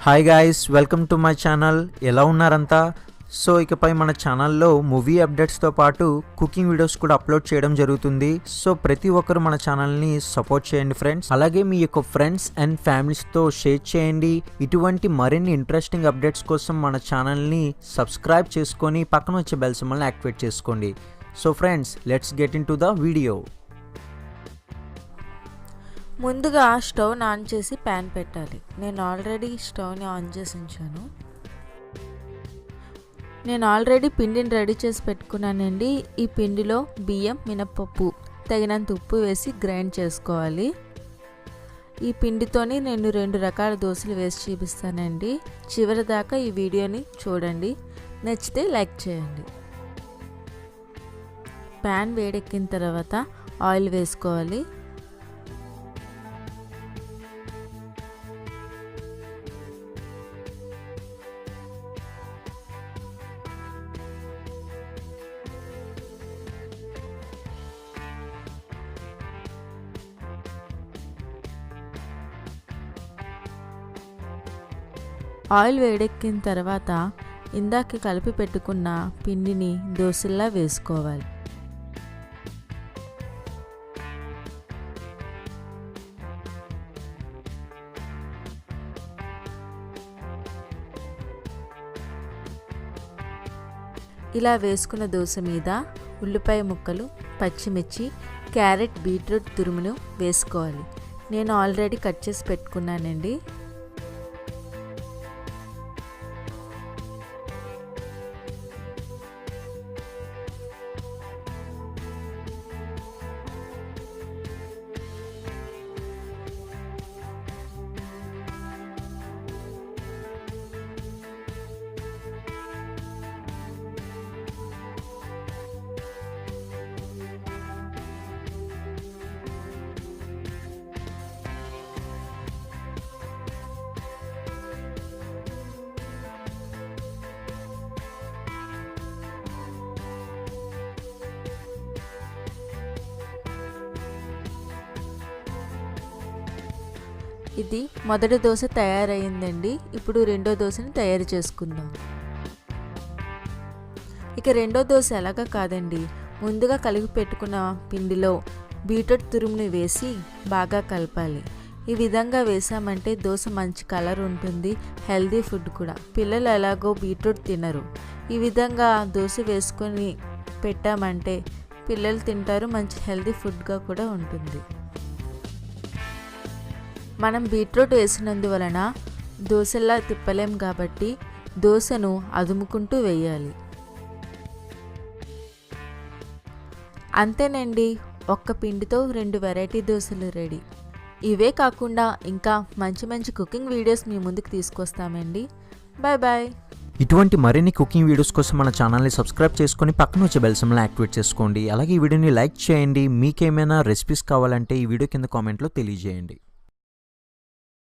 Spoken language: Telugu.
Hi guys, welcome to my channel. ఎలా ఉన్నారంతా? సో ఇకపై మన ఛానల్లో మూవీ అప్డేట్స్తో పాటు కుకింగ్ వీడియోస్ కూడా అప్లోడ్ చేయడం జరుగుతుంది. సో ప్రతి ఒక్కరు మన ఛానల్ని సపోర్ట్ చేయండి ఫ్రెండ్స్. అలాగే మీ యొక్క ఫ్రెండ్స్ అండ్ ఫ్యామిలీస్తో షేర్ చేయండి. ఇటువంటి మరిన్ని ఇంట్రెస్టింగ్ అప్డేట్స్ కోసం మన ఛానల్ని సబ్స్క్రైబ్ చేసుకొని పక్కన వచ్చే బెల్ సింబల్ని యాక్టివేట్ చేసుకోండి. So friends, let's get in to the video. ముందుగా స్టవ్ ఆన్ చేసి ప్యాన్ పెట్టాలి. నేను ఆల్రెడీ స్టవ్ని ఆన్ చేసి ఉంచాను. నేను ఆల్రెడీ పిండిని రెడీ చేసి పెట్టుకున్నానండి. ఈ పిండిలో బియ్యం, మినపప్పు, తగినంత ఉప్పు వేసి గ్రైండ్ చేసుకోవాలి. ఈ పిండితోని నేను 2 రకాల దోశలు వేసి చూపిస్తానండి. చివరి దాకా ఈ వీడియోని చూడండి. నచ్చితే లైక్ చేయండి. ప్యాన్ వేడెక్కిన తర్వాత ఆయిల్ వేసుకోవాలి. ఆయిల్ వేడెక్కిన తర్వాత ఇందాక కలిపి పెట్టుకున్న పిండిని దోశల్లా వేసుకోవాలి. ఇలా వేసుకున్న దోశ మీద ఉల్లిపాయ ముక్కలు, పచ్చిమిర్చి, క్యారెట్, బీట్రూట్ తురుమును వేసుకోవాలి. నేను ఆల్రెడీ కట్ చేసి పెట్టుకున్నానండి. ఇది మొదటి దోశ తయారైందండి. ఇప్పుడు రెండో దోశని తయారు చేసుకుందాం. ఇక రెండో దోశ ఎలాగా కాదండి, ముందుగా కలిపి పెట్టుకున్న పిండిలో బీట్రూట్ తురుముని వేసి బాగా కలపాలి. ఈ విధంగా వేసామంటే దోశ మంచి కలర్ ఉంటుంది, హెల్దీ ఫుడ్ కూడా. పిల్లలు ఎలాగో బీట్రూట్ తినరు. ఈ విధంగా దోశ వేసుకొని పెట్టామంటే పిల్లలు తింటారు, మంచి హెల్దీ ఫుడ్గా కూడా ఉంటుంది. మనం బీట్రూట్ వేసినందువలన దోశలా తిప్పలేం కాబట్టి దోశను అదుముకుంటూ వేయాలి. అంతేనండి, ఒక్క పిండితో 2 వెరైటీ దోశలు రెడీ. ఇవే కాకుండా ఇంకా మంచి మంచి కుకింగ్ వీడియోస్ మీ ముందుకు తీసుకొస్తామండి. Bye bye. ఇటువంటి మరిన్ని కుకింగ్ వీడియోస్ కోసం మన ఛానల్ని సబ్స్క్రైబ్ చేసుకొని పక్కన వచ్చే బెల్ సింబల్ని యాక్టివేట్ చేసుకోండి. అలాగే ఈ వీడియోని లైక్ చేయండి. మీకేమైనా రెసిపీస్ కావాలంటే ఈ వీడియో కింద కామెంట్లో తెలియజేయండి.